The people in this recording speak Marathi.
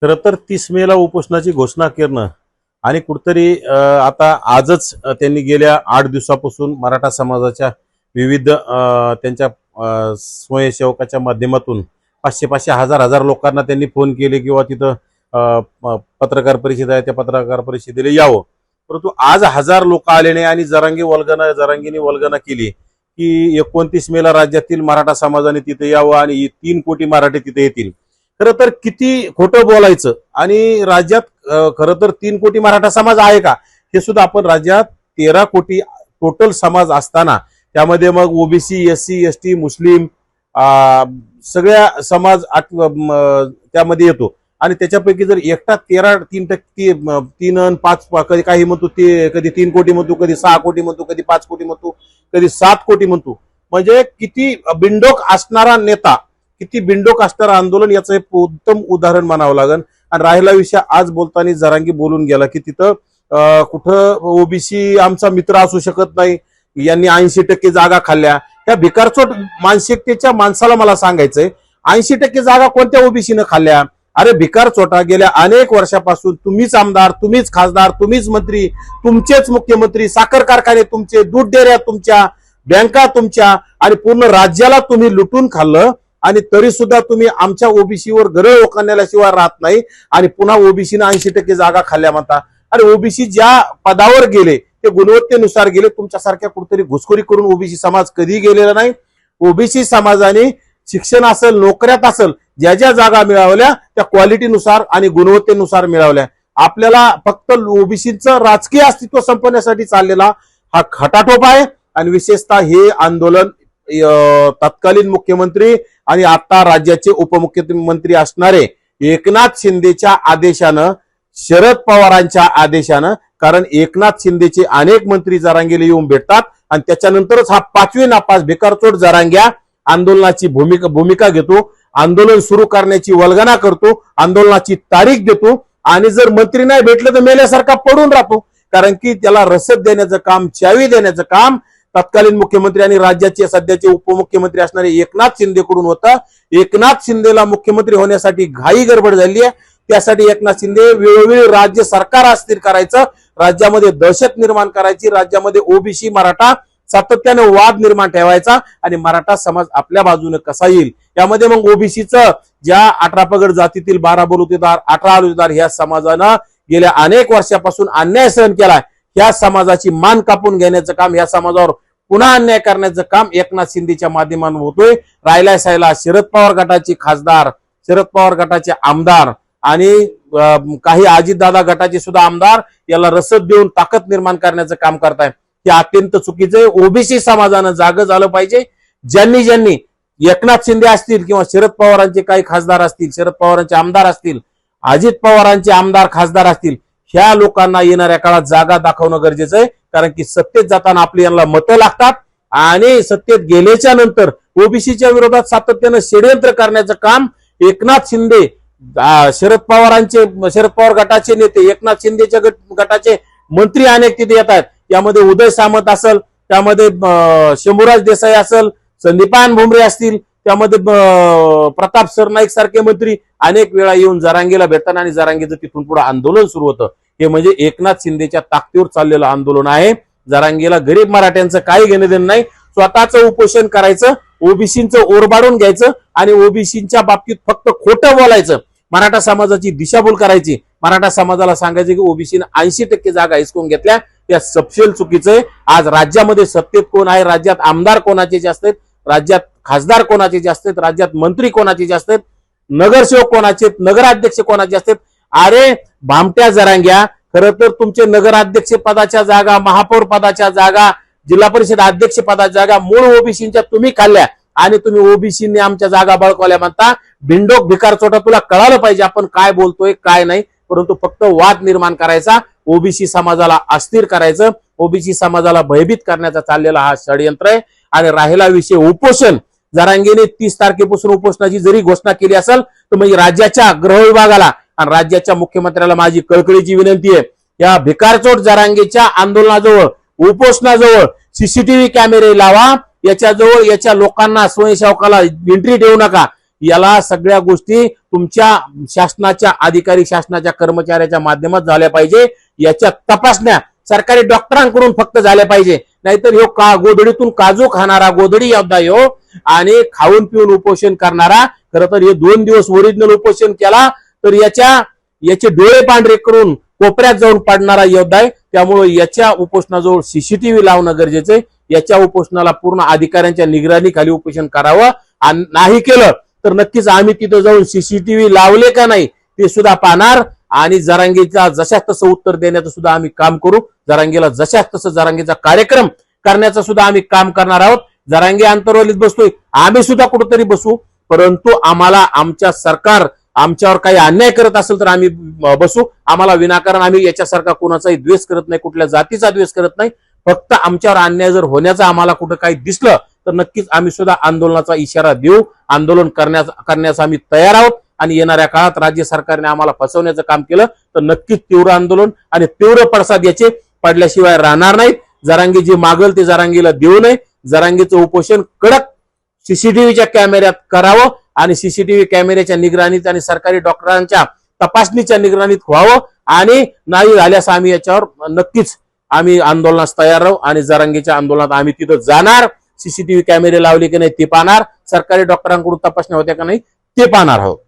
खरं तर 30 मेला उपोषणाची घोषणा करणं आणि कुठतरी आता आजच त्यांनी गेल्या 8 दिवसापासून मराठा समाजाच्या विविध त्यांच्या स्वयंसेवकाच्या माध्यमातून 500-500 हजार लोकांना त्यांनी फोन केले किंवा तिथं पत्रकार परिषद आहे त्या पत्रकार परिषदेला यावं, परंतु आज 1000 लोक आले नाही आणि जरांगीने वल्गना केली की 29 मेला राज्यातील मराठा समाजाने तिथे यावं आणि 3 कोटी मराठी तिथे येतील. खरं तर किती खोटं बोलायचं आणि राज्यात खरं तर 3 कोटी मराठा समाज आहे का हे सुद्धा आपण राज्यात 13 कोटी टोटल समाज असताना त्यामध्ये मग ओबीसी एससी एसटी मुस्लिम सगळ्या समाज त्यामध्ये येतो आणि त्याच्यापैकी जर एकटा 3 आणि 5 कधी काही म्हणतो ते कधी 3 कोटी म्हणतो कधी 6 कोटी म्हणतो कधी 5 कोटी म्हणतो कधी 7 कोटी म्हणतो, म्हणजे किती बिंडोक असणारा नेता किती बिंडोक असणारं आंदोलन याचं एक उत्तम उदाहरण मानावं लागेल. आणि राहिला विषय आज बोलताना जरांगी बोलून गेला की तिथं कुठं ओबीसी आमचा मित्र असू शकत नाही, यांनी 80% जागा खाल्ल्या. त्या भिकारचोट मानसिकतेच्या माणसाला मला सांगायचंय 80% जागा कोणत्या ओबीसीनं खाल्ल्या? अरे भिकार चोटा गेल्या अनेक वर्षापासून तुम्हीच आमदार तुम्हीच खासदार तुम्हीच मंत्री तुमचेच मुख्यमंत्री साखर कारखाने तुमचे दूध डेऱ्या तुमच्या बँका तुमच्या आणि पूर्ण राज्याला तुम्ही लुटून खाल्लं आणि तरी सुद्धा तुम्ही आमच्या ओबीसीवर गरळ ओकांण्याशिवाय राहत नाही आणि पुन्हा ओबीसीनं 80% जागा खाल्ल्या म्हणता. आणि ओबीसी ज्या पदावर गेले ते गुणवत्तेनुसार गेले. तुमच्यासारख्या कुठेतरी घुसखोरी करून ओबीसी समाज कधी गेलेला नाही. ओबीसी समाजाने शिक्षण असेल नोकऱ्यात असेल ज्या ज्या जागा मिळवल्या त्या क्वालिटीनुसार आणि गुणवत्तेनुसार मिळवल्या. आपल्याला फक्त ओबीसीचं राजकीय अस्तित्व संपवण्यासाठी चाललेला हा खटाटोप आहे. आणि विशेषतः हे आंदोलन तत्कालीन मुख्यमंत्री आणि आता राज्याचे उपमुख्यमंत्री असणारे एकनाथ शिंदेच्या आदेशानं शरद पवारांच्या आदेशानं, कारण एकनाथ शिंदेचे अनेक मंत्री जरांगेला येऊन भेटतात आणि त्याच्यानंतरच हा 5वी नापास भिकारचोट जरांग्या आंदोलनाची भूमिका घेतो, आंदोलन सुरू करण्याची वल्गना करतो, आंदोलनाची तारीख देतो आणि जर मंत्री नाही भेटलं तर मेल्यासारखा पडून राहतो. कारण की त्याला रसद देण्याचं काम चावी देण्याचं काम तत्कालीन मुख्यमंत्री आणि राज्याचे सध्याचे उपमुख्यमंत्री असणारे एकनाथ शिंदेकडून होता. एकनाथ शिंदेला मुख्यमंत्री होण्यासाठी घाई गडबड झाली आहे. त्यासाठी एकनाथ शिंदे वेळोवेळी राज्य सरकार अस्थिर करायचं, राज्यामध्ये दहशत निर्माण करायची, राज्यामध्ये ओबीसी मराठा सातत्याने वाद निर्माण ठेवायचा आणि मराठा समाज आपल्या बाजूने कसा येईल यामध्ये मग ओबीसीचं ज्या 18 पगड जातीतील 12 बलुतेदार 18 आलुतेदार ह्या समाजानं गेल्या अनेक वर्षापासून अन्याय सहन केलाय. ह्या समाजाची मान कापून घेण्याचं काम, ह्या समाजावर पुन्हा अन्याय करण्याचं काम एकनाथ शिंदेच्या माध्यमातून होतोय. राहिला सायला शरद पवार गटाचे खासदार, शरद पवार गटाचे आमदार आणि काही अजितदादा गटाचे सुद्धा आमदार याला रसद देऊन ताकद निर्माण करण्याचं काम करताय. हे अत्यंत चुकीचं आहे. ओबीसी समाजानं जागं झालं पाहिजे. ज्यांनी एकनाथ शिंदे असतील किंवा शरद पवारांचे काही खासदार असतील, शरद पवारांचे आमदार असतील, अजित पवारांचे आमदार खासदार असतील, ह्या लोकांना येणाऱ्या काळात जागा दाखवणं गरजेचं आहे. कारण की सत्तेत जाताना आपली यांना मतं लागतात आणि सत्तेत गेल्याच्या नंतर ओबीसीच्या विरोधात सातत्यानं षडयंत्र करण्याचं काम एकनाथ शिंदे, शरद पवार गटाचे नेते, एकनाथ शिंदेच्या गटाचे मंत्री अनेक तिथे येत आहेत. यामध्ये उदय सामंत असेल, त्यामध्ये शंभूराज देसाई असेल, संदीपान भुमरे असतील, त्यामध्ये प्रताप सरनाईक सारखे मंत्री अनेक वेळा येऊन जरांगेला भेटतात आणि जरांगेचं तिथून पुढे आंदोलन सुरू होतं. हे म्हणजे एकनाथ शिंदेच्या ताकदीवर चाललेलं आंदोलन आहे. जरांगेला गरीब मराठ्यांचं काही घेणं देणं नाही. स्वतःचं उपोषण करायचं, ओबीसींचं ओरबाडून घ्यायचं आणि ओबीसींच्या बाबतीत फक्त खोटं बोलायचं, मराठा समाजाची दिशाभूल करायची, मराठा समाजाला सांगायचं की ओबीसीने 80% जागा हिसकून घेतल्या. त्या सपशेल चुकीचं आहे. आज राज्यामध्ये सत्तेत कोण आहे, राज्यात आमदार कोणाचे जास्त आहेत, राज्यात खासदार कोणाचे जास्त आहेत, राज्यात मंत्री कोणाचे जास्त आहेत, नगरसेवक कोणाचे, नगराध्यक्ष कोणाचे असतात. अरे भामट्या जरांग्या, खरं तर तुमचे नगराध्यक्ष पदाच्या जागा, महापौर पदाच्या जागा, जिल्हा परिषद अध्यक्ष पदाच्या जागा मूळ ओबीसींच्या तुम्ही खाल्ल्या आणि तुम्ही ओबीसीने आमच्या जागा बळकवल्या म्हणता. भिंडोक भिकार चोटा, तुला कळालं पाहिजे आपण काय बोलतोय काय नाही. परंतु फक्त वाद निर्माण करायचा, ओबीसी समाजाला अस्थिर करायचं, ओबीसी समाजाला भयभीत करण्याचा चाललेला हा षडयंत्र आहे. आणि राहिला विषय उपोषण, जरांगेने 30 तारखेपासून उपोषणाची जरी घोषणा केली असेल तर म्हणजे राज्याच्या गृह विभागाला आणि राज्याच्या मुख्यमंत्र्याला माझी कळकळीची विनंती आहे, या भिकारचोट जरांगेच्या आंदोलनाजवळ उपोषणाजवळ सीसीटीव्ही कॅमेरे लावा, याच्याजवळ याच्या लोकांना स्वयंसेवकाला एंट्री देऊ नका. याला सगळ्या गोष्टी तुमच्या शासनाच्या अधिकारी, शासनाच्या कर्मचाऱ्याच्या माध्यमात झाल्या पाहिजे. याच्या तपासण्या सरकारी डॉक्टरांकडून फक्त झाल्या पाहिजे. नाहीतर ह्यो गोधडीतून काजू खाणारा गोधडी योद्धा ह्यो आणि खाऊन पिऊन उपोषण करणारा, खरं तर हे 2 दिवस ओरिजिनल उपोषण केला तर याचे डोळे पांढरे करून कोपऱ्यात जाऊन पडणारा योद्धा आहे. त्यामुळे याच्या उपोषणाजवळ सीसीटीव्ही लावणं गरजेचं आहे. याच्या उपोषणाला पूर्ण अधिकाऱ्यांच्या निगराणीखाली उपोषण करावं. आणि नाही केलं तर नक्कीच आम्ही तिथं जाऊन सीसीटीव्ही लावले का नाही ते सुद्धा पाहणार आणि जरांगेचा जशाच तसं उत्तर देण्याचं सुद्धा आम्ही काम करू. जरांगेला जशाच तसं जरांगेचा कार्यक्रम करण्याचं सुद्धा आम्ही काम करणार आहोत. जरांगे आंतरवालीत बसतोय, आम्ही सुद्धा कुठेतरी बसू, परंतु आम्हाला आमच्या सरकार आमच्यावर काही अन्याय करत असेल तर आम्ही बसू. आम्हाला विनाकारण आम्ही याच्यासारखा कोणाचाही द्वेष करत नाही, कुठल्या जातीचा द्वेष करत नाही. फक्त आमच्यावर अन्याय जर होण्याचा आम्हाला कुठं काही दिसलं तर नक्कीच आम्ही सुद्धा आंदोलनाचा इशारा देऊ. आंदोलन करण्यास आम्ही तयार आहोत. आणि येणाऱ्या काळात राज्य सरकारने आम्हाला फसवण्याचं काम केलं तर नक्कीच तीव्र आंदोलन आणि तीव्र पडसाद याचे पडल्याशिवाय राहणार नाहीत. जरांगे जे मागल ते जरांगेला देऊ नये. जरांगेचं उपोषण कडक सीसीटीव्हीच्या कॅमेऱ्यात करावं आणि सीसीटीव्ही कॅमेऱ्याच्या निगराणीत आणि सरकारी डॉक्टरांच्या तपासणीच्या निगराणीत व्हावं. आणि नाही झाल्यास आम्ही याच्यावर नक्कीच आम्ही आंदोलनास तयार राहू आणि जरांगेच्या आंदोलनात आम्ही तिथं जाणार. सीसीटीव्ही कॅमेरे लावले की नाही ते पाहणार, सरकारी डॉक्टरांकडून तपासण्या होत्या का नाही ते पाहणार आहोत.